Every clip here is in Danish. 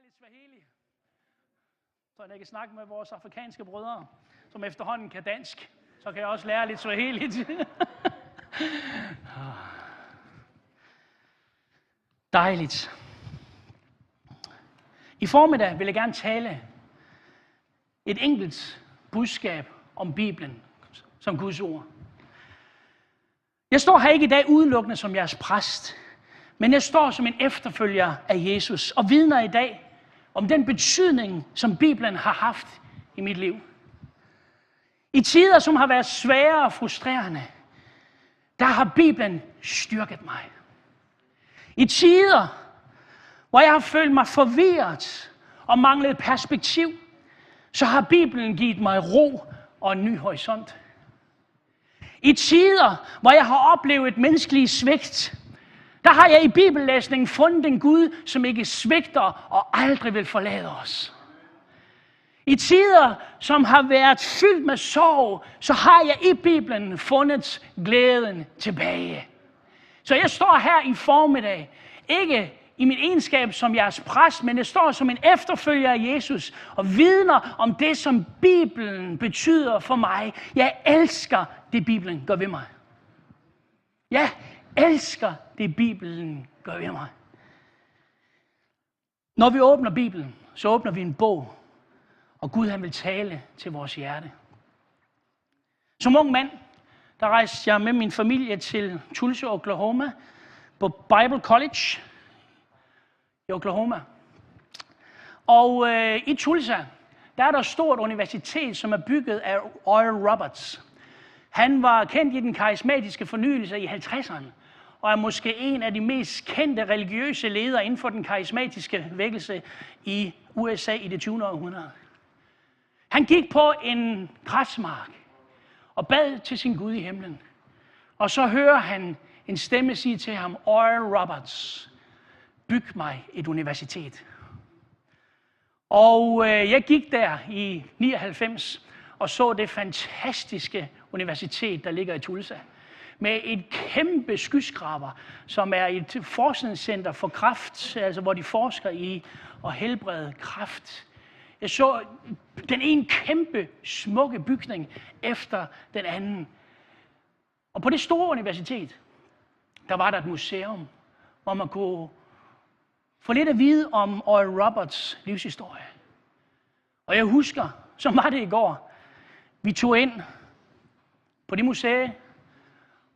lidt swahili, så jeg kan snakke med vores afrikanske brødre, som efterhånden kan dansk. Så kan jeg også lære lidt swahili. Dejligt. I formiddag vil jeg gerne tale et enkelt budskab om Bibelen som Guds ord. Jeg står her ikke i dag udelukkende som jeres præst, men jeg står som en efterfølger af Jesus og vidner i dag om den betydning, som Bibelen har haft i mit liv. I tider, som har været svære og frustrerende, der har Bibelen styrket mig. I tider, hvor jeg har følt mig forvirret og manglet perspektiv, så har Bibelen givet mig ro og en ny horisont. I tider, hvor jeg har oplevet menneskelige svigt, der har jeg i bibellæsningen fundet en Gud, som ikke svigter og aldrig vil forlade os. I tider, som har været fyldt med sorg, så har jeg i Bibelen fundet glæden tilbage. Så jeg står her i formiddag, ikke i min egenskab som jeres præst, men jeg står som en efterfølger af Jesus og vidner om det, som Bibelen betyder for mig. Jeg elsker det, Bibelen gør ved mig. Jeg elsker det, Bibelen gør ved mig. Når vi åbner Bibelen, så åbner vi en bog, og Gud han vil tale til vores hjerte. Som ung mand, der rejste jeg med min familie til Tulsa, Oklahoma, på Bible College i Oklahoma. Og i Tulsa, der er der et stort universitet, som er bygget af Oral Roberts. Han var kendt i den karismatiske fornyelse i 50'erne, og er måske en af de mest kendte religiøse ledere inden for den karismatiske vækkelse i USA i det 20. århundrede. Han gik på en græsmark og bad til sin Gud i himlen. Og så hører han en stemme sige til ham, Oral Roberts, byg mig et universitet. Og jeg gik der i 99 og så det fantastiske universitet, der ligger i Tulsa, med et kæmpe skyskraber, som er et forskningscenter for kræft, altså hvor de forsker i at helbrede kræft. Jeg så den ene kæmpe smukke bygning efter den anden. Og på det store universitet, der var der et museum, hvor man kunne få lidt at vide om Oral Roberts livshistorie. Og jeg husker, som var det i går, vi tog ind på det museum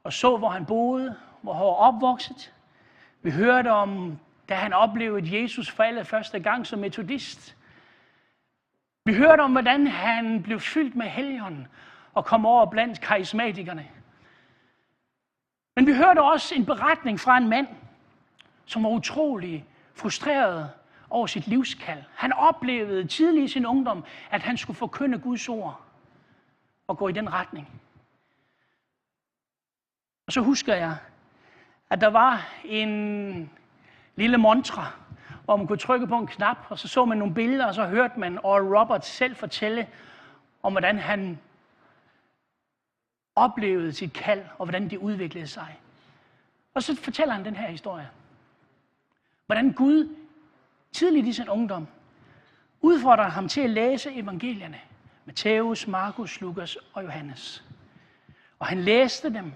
og så, hvor han boede, hvor han var opvokset. Vi hørte om, da han oplevede Jesus for allerførste gang som metodist. Vi hørte om, hvordan han blev fyldt med Helligånden og kom over blandt karismatikerne. Men vi hørte også en beretning fra en mand, som var utrolig frustreret over sit livskald. Han oplevede tidligt i sin ungdom, at han skulle forkynde Guds ord og gå i den retning. Og så husker jeg, at der var en lille montre, hvor man kunne trykke på en knap, og så man nogle billeder, og så hørte man Oral Roberts selv fortælle om, hvordan han oplevede sit kald, og hvordan det udviklede sig. Og så fortæller han den her historie. Hvordan Gud tidligt i sin ungdom udfordrer ham til at læse evangelierne. Matthæus, Markus, Lukas og Johannes. Og han læste dem.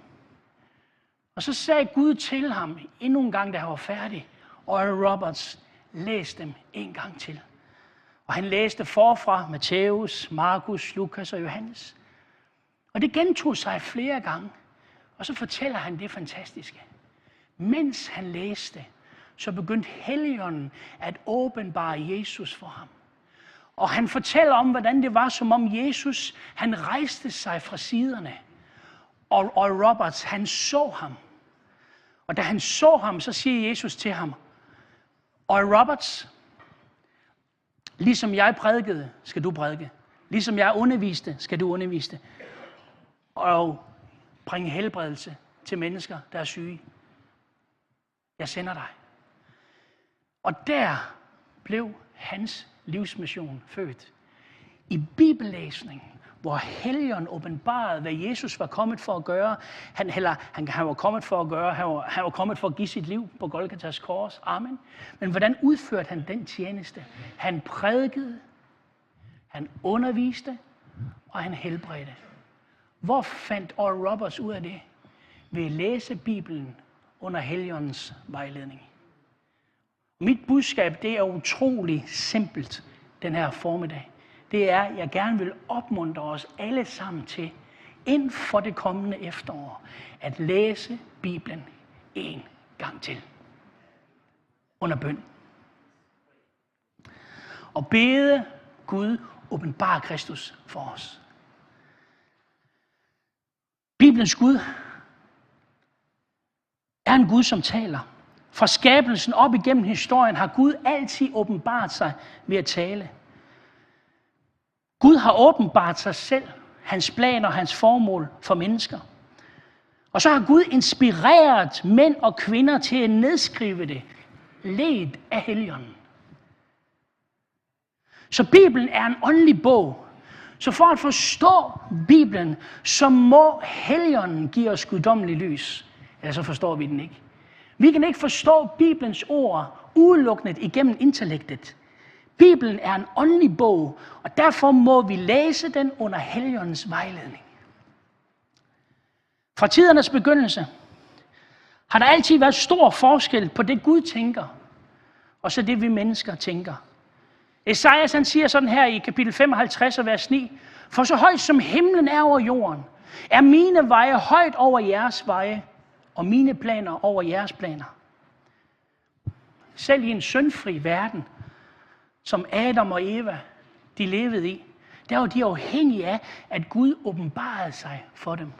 Og så sagde Gud til ham endnu en gang, da han var færdig, Oral Roberts, læs dem en gang til. Og han læste forfra Matthæus, Markus, Lukas og Johannes. Og det gentog sig flere gange. Og så fortæller han det fantastiske. Mens han læste, så begyndte Helligånden at åbenbare Jesus for ham. Og han fortæller om, hvordan det var, som om Jesus, han rejste sig fra siderne. Og Roberts, han så ham. Og da han så ham, så siger Jesus til ham, Roberts, ligesom jeg prædikede, skal du prædike. Ligesom jeg underviste, skal du undervise. Og bringe helbredelse til mennesker, der er syge. Jeg sender dig. Og der blev hans livsmission født. I bibellæsningen, hvor Helligånden åbenbarede, hvad Jesus var kommet for at gøre. Han var kommet for at gøre, han var kommet for at give sit liv på Golgatas kors. Amen. Men hvordan udførte han den tjeneste? Han prædikede, han underviste, og han helbredte. Hvor fandt Oral Roberts ud af det? Ved at læse Bibelen under Helligåndens vejledning. Mit budskab, det er utrolig simpelt den her formiddag. Det er, at jeg gerne vil opmuntre os alle sammen til, inden for det kommende efterår, at læse Bibelen en gang til. Under bøn. Og bede Gud åbenbare Kristus for os. Bibelens Gud er en Gud, som taler. Fra skabelsen op igennem historien har Gud altid åbenbart sig ved at tale. Gud har åbenbart sig selv, hans planer og hans formål for mennesker. Og så har Gud inspireret mænd og kvinder til at nedskrive det, ledt af Helligånden. Så Bibelen er en åndelig bog. Så for at forstå Bibelen, så må Helligånden give os guddommelig lys. Ellers så forstår vi den ikke. Vi kan ikke forstå Bibelens ord udelukkende igennem intellektet. Bibelen er en åndelig bog, og derfor må vi læse den under Helligåndens vejledning. Fra tidernes begyndelse har der altid været stor forskel på det Gud tænker, og så det vi mennesker tænker. Esajas han siger sådan her i kapitel 55 og vers 9, for så højt som himlen er over jorden, er mine veje højt over jeres veje, og mine planer over jeres planer. Selv i en syndfri verden, som Adam og Eva, de levede i, der var de afhængige af, at Gud åbenbarede sig for dem.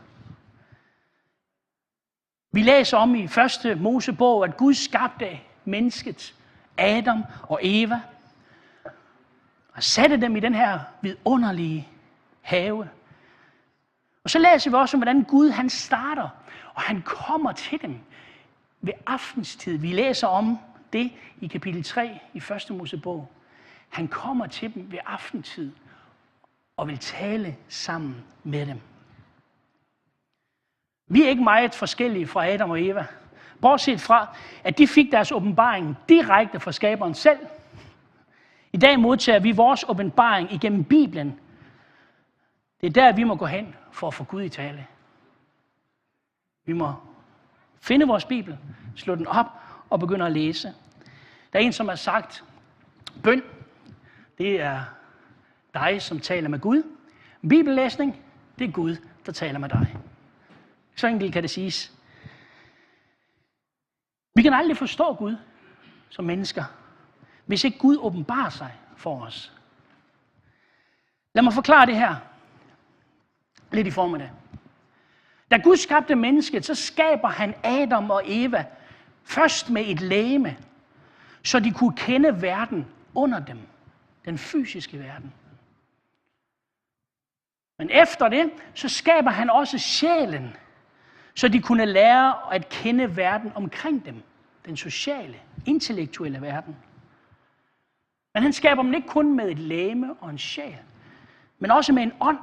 Vi læser om i 1. Mosebog, at Gud skabte mennesket, Adam og Eva, og satte dem i den her vidunderlige have. Og så læser vi også om, hvordan Gud han starter, og han kommer til dem ved aftenstid. Vi læser om det i kapitel 3 i 1. Mosebog. Han kommer til dem ved aftentid og vil tale sammen med dem. Vi er ikke meget forskellige fra Adam og Eva. Bortset fra, at de fik deres åbenbaring direkte fra skaberen selv. I dag modtager vi vores åbenbaring igennem Bibelen. Det er der, vi må gå hen for at få Gud i tale. Vi må finde vores Bibel, slå den op og begynde at læse. Der er en, som har sagt, bøn, det er dig, som taler med Gud. Bibellæsning, det er Gud, der taler med dig. Så enkelt kan det siges. Vi kan aldrig forstå Gud som mennesker, hvis ikke Gud åbenbarer sig for os. Lad mig forklare det her lidt i formiddag. Da Gud skabte mennesket, så skaber han Adam og Eva først med et legeme, så de kunne kende verden under dem, den fysiske verden. Men efter det, så skaber han også sjælen, så de kunne lære at kende verden omkring dem, den sociale, intellektuelle verden. Men han skaber dem ikke kun med et legeme og en sjæl, men også med en ånd,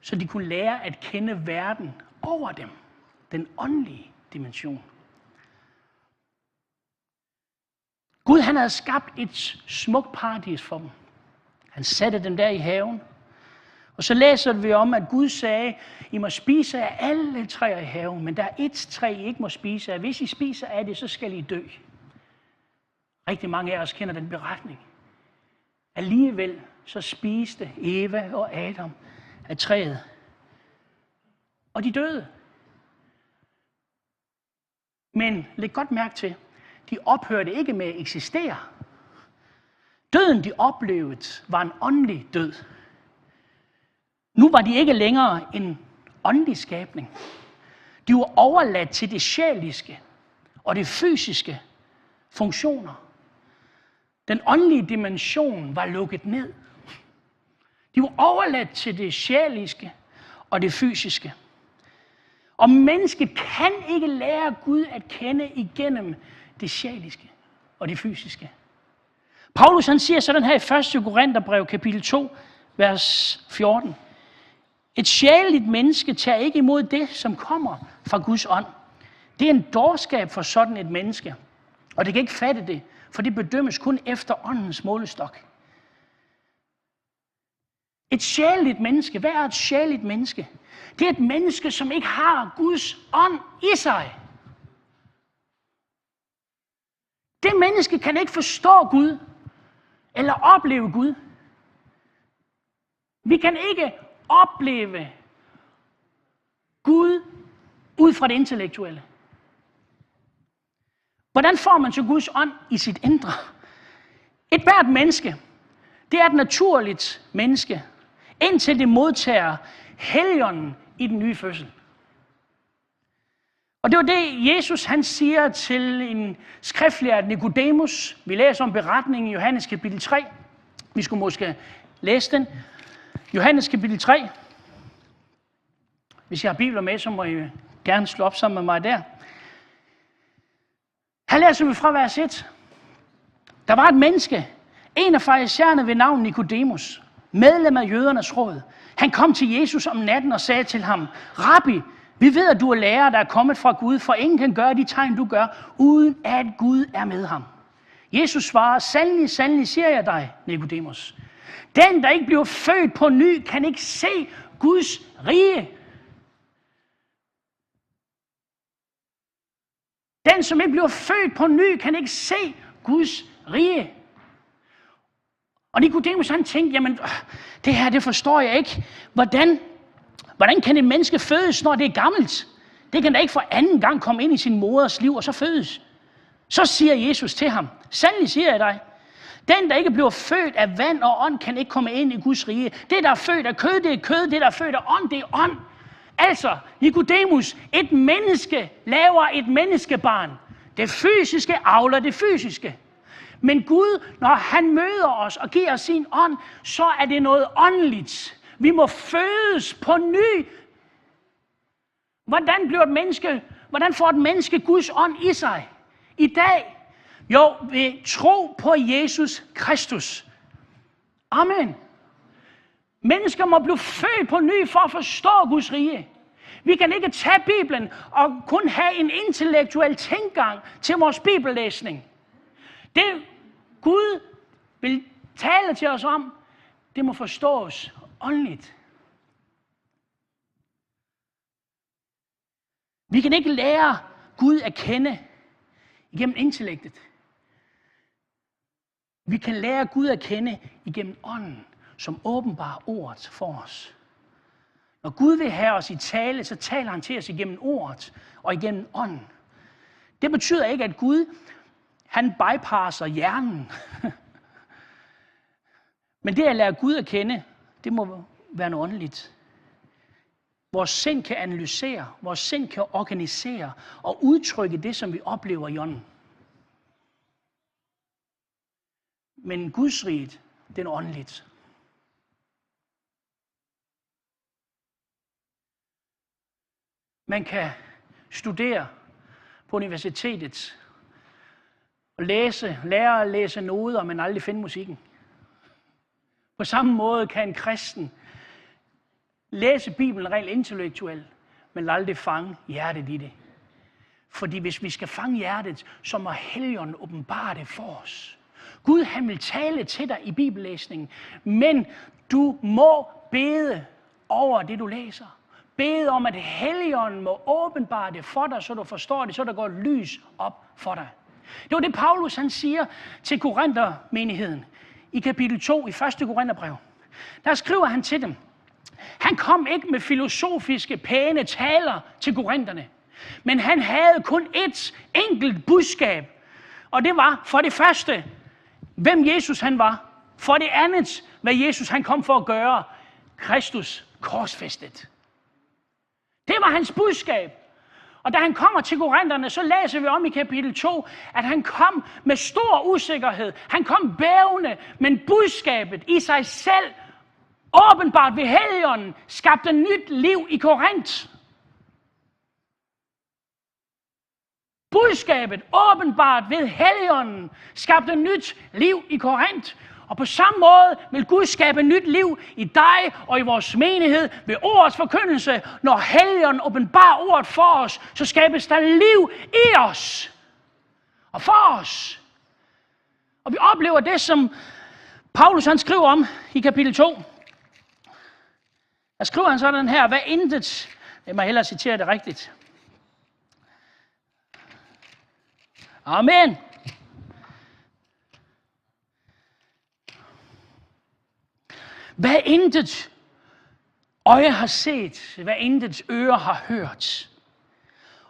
så de kunne lære at kende verden over dem, den åndelige dimension. Gud han havde skabt et smukt paradis for dem. Han satte dem der i haven. Og så læser vi om, at Gud sagde, I må spise af alle træer i haven, men der er et træ, I ikke må spise af. Hvis I spiser af det, så skal I dø. Rigtig mange af os kender den beretning. Alligevel så spiste Eva og Adam af træet. Og de døde. Men læg godt mærke til, de ophørte ikke med at eksistere. Døden, de oplevede, var en åndelig død. Nu var de ikke længere en åndelig skabning. De var overladt til det sjæliske og det fysiske funktioner. Den åndelige dimension var lukket ned. De var overladt til det sjæliske og det fysiske. Og mennesket kan ikke lære Gud at kende igennem det sjæliske og det fysiske. Paulus han siger sådan her i 1. Korintherbrev kapitel 2, vers 14. Et sjæleligt menneske tager ikke imod det, som kommer fra Guds ånd. Det er en dårskab for sådan et menneske, og det kan ikke fatte det, for det bedømmes kun efter åndens målestok. Et sjæleligt menneske, hvad er et sjæleligt menneske? Det er et menneske, som ikke har Guds ånd i sig. Det menneske kan ikke forstå Gud, eller opleve Gud. Vi kan ikke opleve Gud ud fra det intellektuelle. Hvordan får man så Guds ånd i sit indre? Et hvert menneske, det er et naturligt menneske, indtil det modtager Helligånden i den nye fødsel. Og det var det, Jesus han siger til en skriftlærer Nikodemus. Vi læser om beretningen i Johannes kapitel 3. Vi skulle måske læse den. Johannes kapitel 3. Hvis jeg har bibler med, så må I gerne slå op sammen med mig der. Her læser vi fra vers 1. Der var et menneske, en af farisæerne ved navn Nikodemus, medlem af jødernes råd. Han kom til Jesus om natten og sagde til ham, Rabbi, vi ved, at du er lærer, der er kommet fra Gud, for ingen kan gøre de tegn, du gør, uden at Gud er med ham. Jesus svarer, sandelig, sandelig siger jeg dig, Nikodemus. Den, der ikke bliver født på ny, kan ikke se Guds rige. Den, som ikke bliver født på ny, kan ikke se Guds rige. Og Nikodemus han tænkte, jamen det her, det forstår jeg ikke. Hvordan kan et menneske fødes, når det er gammelt? Det kan da ikke for anden gang komme ind i sin moders liv og så fødes. Så siger Jesus til ham, sandelig siger jeg dig, den, der ikke bliver født af vand og ånd, kan ikke komme ind i Guds rige. Det, der er født af kød, det er kød. Det, der er født af ånd, det er ånd. Altså, Nikodemus, et menneske laver et menneskebarn. Det fysiske avler det fysiske. Men Gud, når han møder os og giver os sin ånd, så er det noget åndeligt. Vi må fødes på ny. Hvordan får et menneske Guds ånd i sig? I dag, jo, ved tro på Jesus Kristus. Amen. Mennesker må blive født på ny for at forstå Guds rige. Vi kan ikke tage Bibelen og kun have en intellektuel tilgang til vores bibellæsning. Det Gud vil tale til os om, det må forstås åndeligt. Vi kan ikke lære Gud at kende igennem intellektet. Vi kan lære Gud at kende igennem ånden, som åbenbarer ordet for os. Når Gud vil have os i tale, så taler han til os igennem ordet og igennem ånden. Det betyder ikke, at Gud han bypasser hjernen. Men det at lære Gud at kende, det må være noget åndeligt. Vores sind kan analysere, vores sind kan organisere og udtrykke det, som vi oplever i ånden. Men Guds rige, det er åndeligt. Man kan studere på universitetet og lære at læse noder, men aldrig finde musikken. På samme måde kan en kristen læse Bibelen rent intellektuelt, men aldrig fange hjertet i det. Fordi hvis vi skal fange hjertet, så må Helligånden åbenbare det for os. Gud, han vil tale til dig i bibellæsningen, men du må bede over det, du læser. Bede om, at Helligånden må åbenbare det for dig, så du forstår det, så der går lys op for dig. Det var det, Paulus han siger til Korinther-menigheden i kapitel 2 i 1. Korintherbrev. Der skriver han til dem, han kom ikke med filosofiske, pæne taler til korinterne, men han havde kun et enkelt budskab. Og det var for det første, hvem Jesus han var. For det andet, hvad Jesus han kom for at gøre. Kristus korsfæstet. Det var hans budskab. Og da han kommer til korinterne, så læser vi om i kapitel 2, at han kom med stor usikkerhed. Han kom bævende, men budskabet i sig selv, åbenbart ved Helligånden, skabte nyt liv i Korinth. Budskabet, åbenbart ved Helligånden, skabte nyt liv i Korinth. Og på samme måde vil Gud skabe nyt liv i dig og i vores menighed ved ordets forkyndelse. Når Helligånden åbenbarer ordet for os, så skabes der liv i os og for os. Og vi oplever det, som Paulus han skriver om i kapitel 2. Der skriver han sådan her, hvad intet, jeg må hellere citere det rigtigt. Amen. Hvad intet øje har set, hvad intet øre har hørt.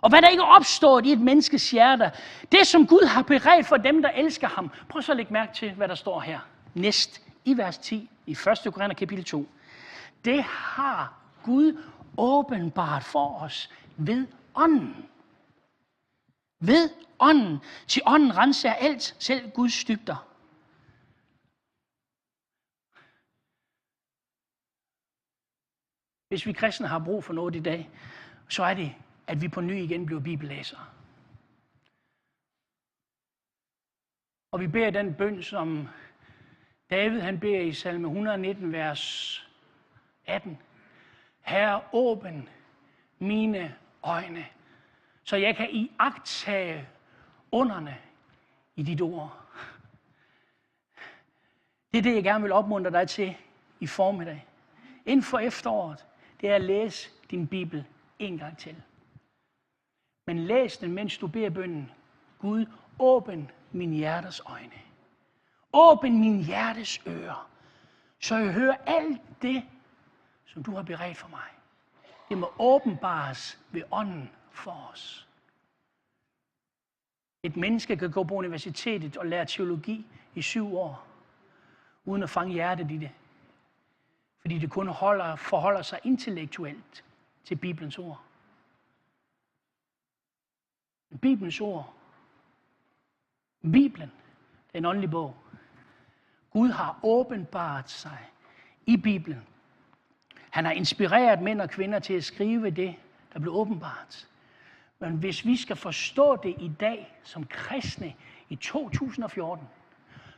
Og hvad der ikke er opstået i et menneskes hjerte, det som Gud har beredt for dem, der elsker ham. Prøv så at lægge mærke til, hvad der står her. Næst i vers 10 i 1. Korinther kapitel 2. Det har Gud åbenbart for os ved ånden. Ved ånden. Til ånden renser alt, selv Guds dybder. Hvis vi kristne har brug for noget i dag, så er det, at vi på ny igen bliver bibellæsere. Og vi beder den bøn, som David han beder i salme 119, vers 18. Herre, åbn mine øjne, så jeg kan iagttage underne i dit ord. Det er det, jeg gerne vil opmuntre dig til i formiddag. Inden for efteråret, det er at læse din Bibel en gang til. Men læs den, mens du beder bønnen. Gud, åbn min hjertes øjne. Åbn min hjertes ører, så jeg hører alt det, som du har beredt for mig. Det må åbenbares ved ånden for os. Et menneske kan gå på universitetet og lære teologi i 7 år, uden at fange hjertet i det. Fordi det kun forholder sig intellektuelt til Bibelens ord. Bibelens ord. Bibelen, det er en åndelig bog. Gud har åbenbart sig i Bibelen. Han har inspireret mænd og kvinder til at skrive det, der blev åbenbart. Men hvis vi skal forstå det i dag som kristne i 2014,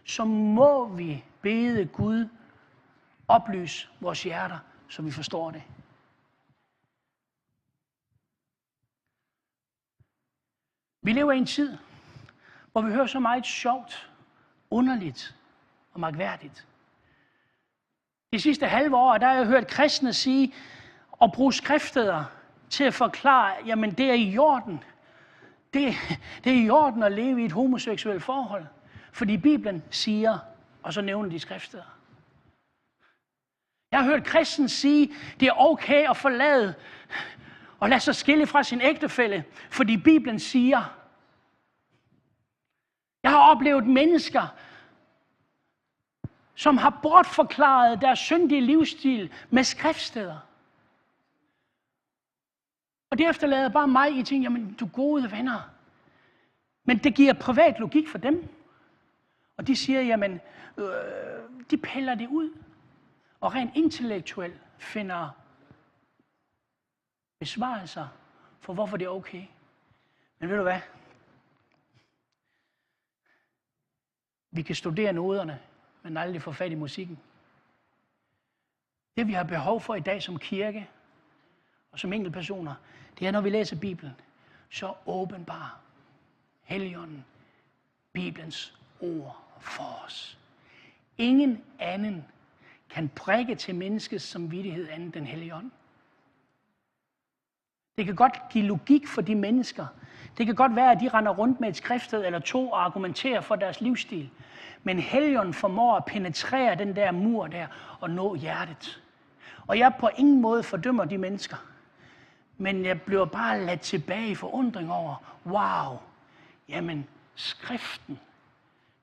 så må vi bede Gud oplyse vores hjerter, så vi forstår det. Vi lever i en tid, hvor vi hører så meget sjovt, underligt og mærkværdigt. De sidste halve år, der har jeg hørt kristne sige og bruge skriftsteder til at forklare, jamen det er i orden. Det er i orden at leve i et homoseksuelt forhold, fordi Bibelen siger, og så nævner de skriftsteder. Jeg har hørt kristne sige, det er okay at forlade og lade sig skille fra sin ægtefælle, fordi Bibelen siger. Jeg har oplevet mennesker, som har bortforklaret deres syndige livsstil med skriftsteder. Og det efterlader bare mig i ting, jamen du gode venner. Men det giver privat logik for dem. Og de siger, jamen, de piller det ud. Og rent intellektuelt finder besvarelser for, hvorfor det er okay. Men ved du hvad? Vi kan studere noderne, men aldrig få fat i musikken. Det vi har behov for i dag som kirke og som enkeltpersoner, det er, når vi læser Bibelen, så åbenbar Helligånden Bibelens ord for os. Ingen anden kan prikke til menneskets samvittighed andet end Helligånden. Det kan godt give logik for de mennesker. Det kan godt være, at de render rundt med et skriftsted eller to og argumenterer for deres livsstil. Men Helligånden formår at penetrere den der mur der og nå hjertet. Og jeg på ingen måde fordømmer de mennesker. Men jeg bliver bare ladt tilbage i forundring over, wow, jamen skriften.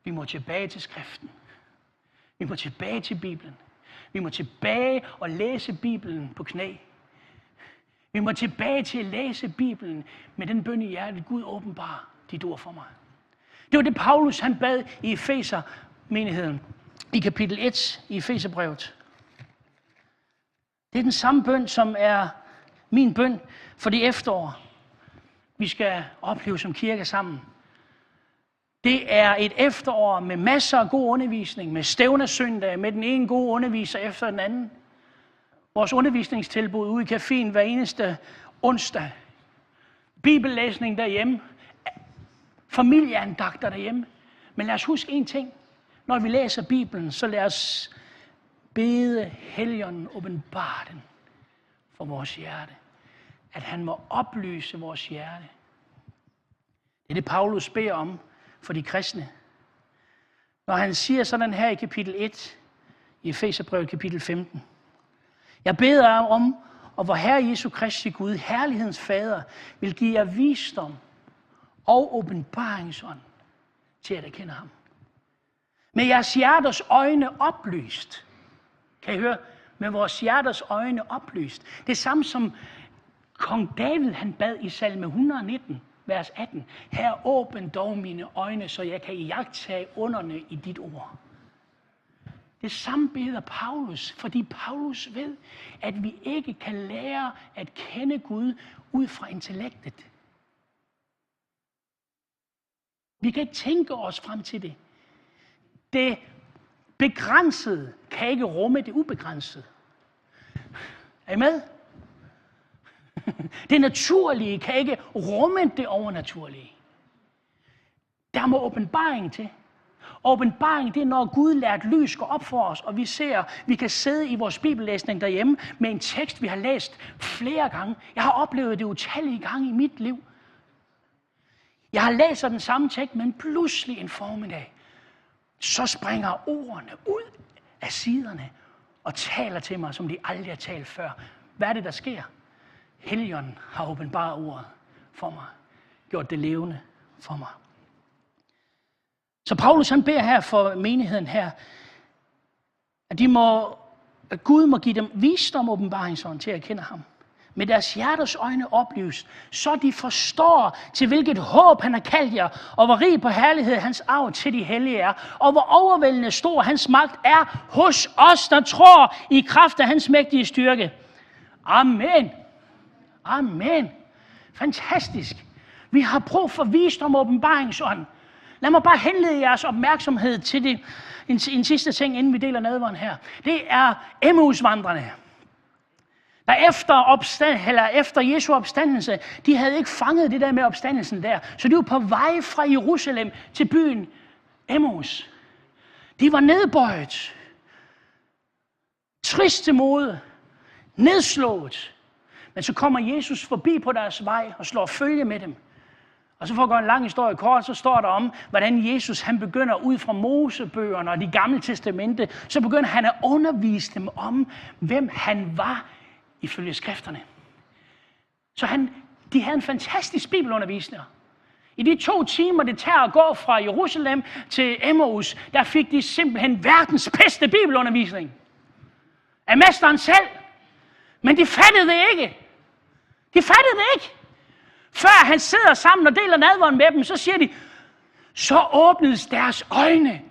Vi må tilbage til skriften. Vi må tilbage til Bibelen. Vi må tilbage og læse Bibelen på knæ. Vi må tilbage til at læse Bibelen med den bøn i hjertet, Gud åbenbar dit ord for mig. Det var det, Paulus han bad i Efeser-menigheden i kapitel 1 i Efeserbrevet. Det er den samme bøn, som er min bøn for det efterår, vi skal opleve som kirke sammen. Det er et efterår med masser af god undervisning, med stævnesøndag, med den ene gode underviser efter den anden. Vores undervisningstilbud ude i caféen hver eneste onsdag. Bibellæsning derhjemme. Familieandagter derhjemme. Men lad os huske en ting. Når vi læser Bibelen, så lad os bede Helligånden åbenbare den for vores hjerte. At han må oplyse vores hjerte. Det er det, Paulus beder om for de kristne. Når han siger sådan her i kapitel 1, i Efeserbrevet kapitel 15. Jeg beder om, og vor Herre Jesu Kristi Gud, herlighedens Fader, vil give jer visdom og åbenbaringsånd til at erkende ham. Med jeres hjerters øjne oplyst. Kan I høre? Med vores hjerters øjne oplyst. Det samme som kong David han bad i salme 119, vers 18. Her åbn dog mine øjne, så jeg kan iagttage underne i dit ord. Det samme beder Paulus, fordi Paulus ved, at vi ikke kan lære at kende Gud ud fra intellektet. Vi kan ikke tænke os frem til det. Det begrænsede kan ikke rumme det ubegrænsede. Er I med? Det naturlige kan ikke rumme det overnaturlige. Der må åbenbaring til. Åbenbaring, det er, når Gud lader et lys gå op for os, og vi kan sidde i vores bibellæsning derhjemme med en tekst, vi har læst flere gange. Jeg har oplevet det utallige gange i mit liv. Jeg har læst den samme tekst, men pludselig en formiddag, så springer ordene ud af siderne og taler til mig, som de aldrig har talt før. Hvad er det, der sker? Helligånden har åbenbaret ordet for mig. Gjort det levende for mig. Så Paulus han beder her for menigheden her, at Gud må give dem visdom og åbenbaringsånd til at kende ham. Med deres hjerters øjne oplyst, så de forstår, til hvilket håb han har kaldt jer, og hvor rig på herlighed hans arv til de hellige er, og hvor overvældende stor hans magt er hos os, der tror i kraft af hans mægtige styrke. Amen. Amen. Fantastisk. Vi har brug for visdom og åbenbaringsånd. Lad mig bare henlede jeres opmærksomhed til det. En sidste ting, inden vi deler nadveren her. Det er Emmausvandrerne. Der efter Jesu opstandelse, de havde ikke fanget det der med opstandelsen der. Så de var på vej fra Jerusalem til byen Emmaus. De var nedbøjet, triste mode, nedslået. Men så kommer Jesus forbi på deres vej og slår følge med dem. Og så for at gøre en lang historie kort, så står der om, hvordan Jesus han begynder ud fra Mosebøgerne og de gamle testamente, så begynder han at undervise dem om, hvem han var ifølge skrifterne. Så de havde en fantastisk bibelundervisning. I de 2 timer, det tager at gå fra Jerusalem til Emmaus, der fik de simpelthen verdens bedste bibelundervisning. Af mesteren selv. Men de fattede det ikke. De fattede det ikke. Før han sidder sammen og deler nadveren med dem, så siger de, så åbnedes deres øjne.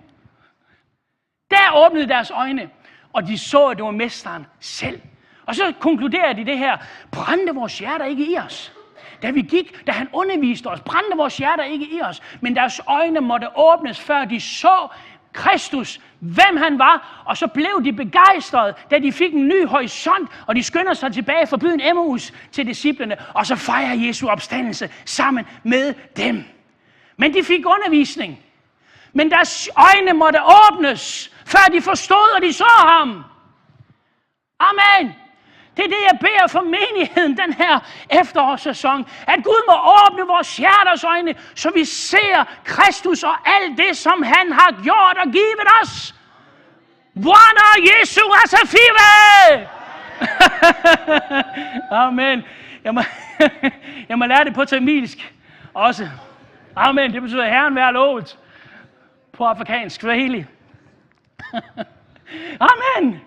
Der åbnede deres øjne, og de så, at det var mesteren selv. Og så konkluderer de det her, brændte vores hjerter ikke i os? Da han underviste os, brændte vores hjerter ikke i os, men deres øjne måtte åbnes, før de så Kristus, hvem han var, og så blev de begejstrede, da de fik en ny horisont, og de skynder sig tilbage fra byen Emmaus til disciplene, og så fejrer Jesu opstandelse sammen med dem. Men de fik undervisning. Men deres øjne måtte åbnes, før de forstod, og de så ham. Amen. Det er det, jeg beder for menigheden den her efterårssæson. At Gud må åbne vores hjerters øjne, så vi ser Kristus og alt det, som han har gjort og givet os. Bwana Yesu asifiwe! Amen. Jeg må lære det på tamilsk også. Amen. Det betyder Herren være lovet. På afrikansk. Swahili. Amen.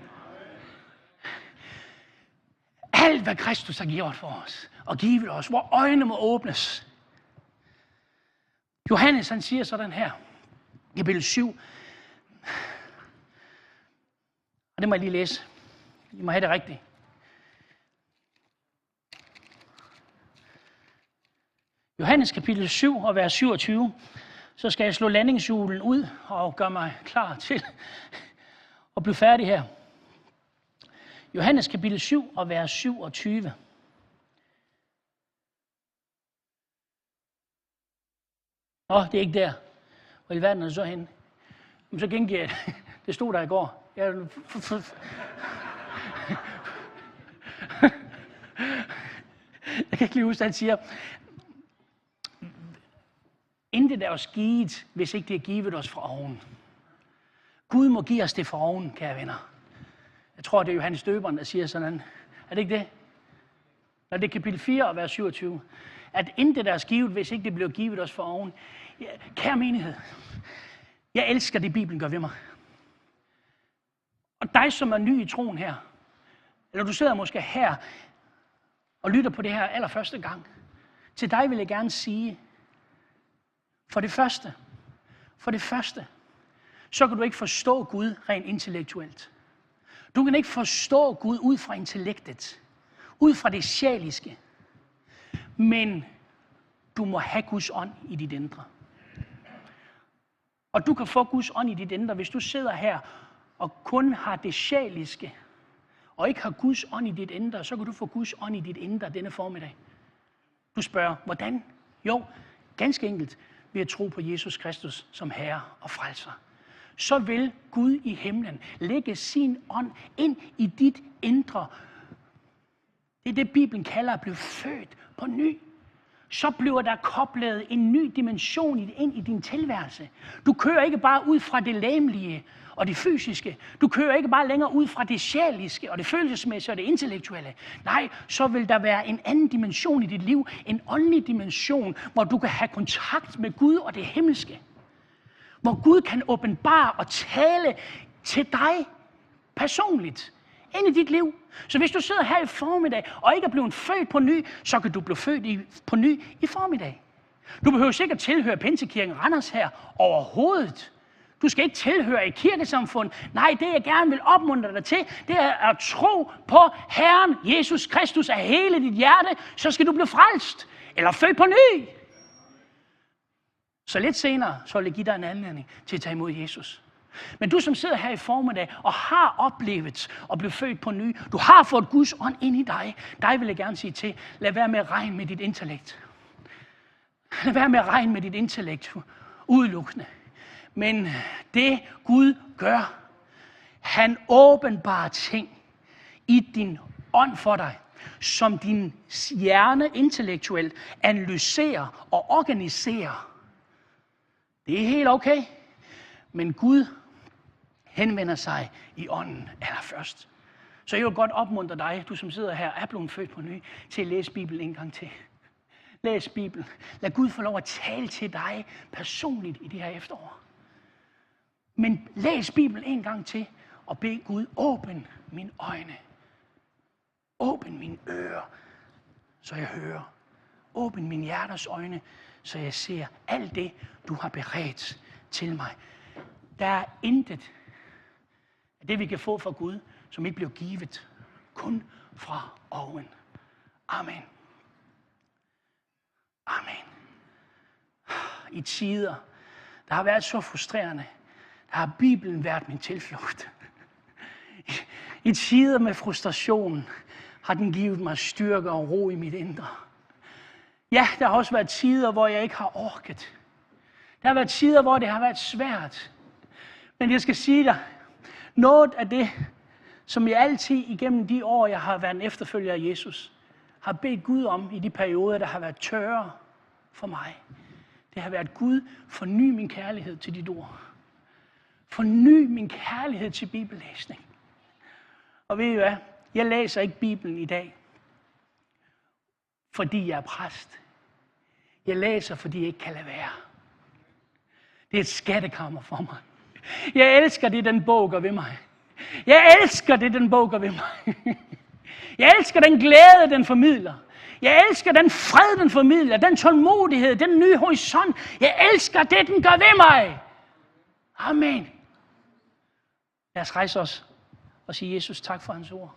Alt, hvad Kristus har gjort for os og givet os, hvor øjnene må åbnes. Johannes, han siger sådan her, i kapitel 7. Og det må jeg lige læse. I må have det rigtigt. Johannes kapitel 7 og vers 27. så skal jeg slå landingshjulen ud og gøre mig klar til at blive færdig her. Johannes kapitel 7 og vers 27. Det er ikke der. Hvor i verden er det så henne? Men så gengiver jeg det. Det stod der i går. Jeg kan ikke lige huske, at han siger, intet er os givet, hvis ikke det er givet os fra oven. Gud må give os det fra oven, kære venner. Jeg tror, det er Johannes Døberen, der siger sådan. Er det ikke det? Når det er kapitel 4 og vers 27. At intet er os givet, hvis ikke det bliver givet os fra oven. Ja, kære menighed, jeg elsker det, Bibelen gør ved mig. Og dig, som er ny i troen her, eller du sidder måske her og lytter på det her allerførste gang, til dig vil jeg gerne sige, for det første, så kan du ikke forstå Gud rent intellektuelt. Du kan ikke forstå Gud ud fra intellektet, ud fra det sjæliske, men du må have Guds ånd i dit indre. Og du kan få Guds ånd i dit indre, hvis du sidder her og kun har det sjæliske, og ikke har Guds ånd i dit indre, så kan du få Guds ånd i dit indre denne formiddag. Du spørger, hvordan? Jo, ganske enkelt ved at tro på Jesus Kristus som Herre og Frelser. Så vil Gud i himlen lægge sin ånd ind i dit indre. Det er det, Bibelen kalder at blive født på ny. Så bliver der koblet en ny dimension ind i din tilværelse. Du kører ikke bare ud fra det legemlige og det fysiske. Du kører ikke bare længere ud fra det sjæliske og det følelsesmæssige og det intellektuelle. Nej, så vil der være en anden dimension i dit liv. En åndelig dimension, hvor du kan have kontakt med Gud og det himmelske. Hvor Gud kan åbenbare og tale til dig personligt ind i dit liv. Så hvis du sidder her i formiddag og ikke er blevet født på ny, så kan du blive født på ny i formiddag. Du behøver sikkert tilhøre Pinsekirken Randers her overhovedet. Du skal ikke tilhøre et kirkesamfund. Nej, det jeg gerne vil opmuntre dig til, det er at tro på Herren Jesus Kristus af hele dit hjerte, så skal du blive frelst eller født på ny. Så lidt senere, så vil jeg give dig en anledning til at tage imod Jesus. Men du, som sidder her i formiddag og har oplevet at blive født på ny, du har fået Guds ånd ind i dig vil jeg gerne sige til, lad være med at regne med dit intellekt. Lad være med at regne med dit intellekt udelukkende. Men det Gud gør, han åbenbarer ting i din ånd for dig, som din hjerne intellektuelt analyserer og organiserer. Det er helt okay, men Gud henvender sig i ånden allerførst. Så jeg vil godt opmuntre dig, du som sidder her, er blevet født på ny, til at læse Bibelen en gang til. Læs Bibelen. Lad Gud få lov at tale til dig personligt i det her efterår. Men læs Bibelen en gang til, og bed Gud, åbn mine øjne. Åbn mine ører, så jeg hører. Åbn min hjertes øjne, så jeg ser alt det, du har beredt til mig. Der er intet af det, vi kan få fra Gud, som ikke bliver givet, kun fra oven. Amen. Amen. I tider, der har været så frustrerende, der har Bibelen været min tilflugt. I tider med frustration har den givet mig styrke og ro i mit indre. Ja, der har også været tider, hvor jeg ikke har orket. Der har været tider, hvor det har været svært. Men jeg skal sige dig, noget af det, som jeg altid igennem de år, jeg har været en efterfølger af Jesus, har bedt Gud om i de perioder, der har været tørre for mig. Det har været, Gud, forny min kærlighed til dit ord. Forny min kærlighed til bibellæsning. Og ved I hvad? Jeg læser ikke Bibelen i dag, fordi jeg er præst. Jeg læser, fordi jeg ikke kan lade være. Det er et skattekammer for mig. Jeg elsker det, den bog gør ved mig. Jeg elsker det, den bog gør ved mig. Jeg elsker den glæde, den formidler. Jeg elsker den fred, den formidler. Den tålmodighed, den nye horisont. Jeg elsker det, den gør ved mig. Amen. Lad os rejse os og sige Jesus tak for hans ord.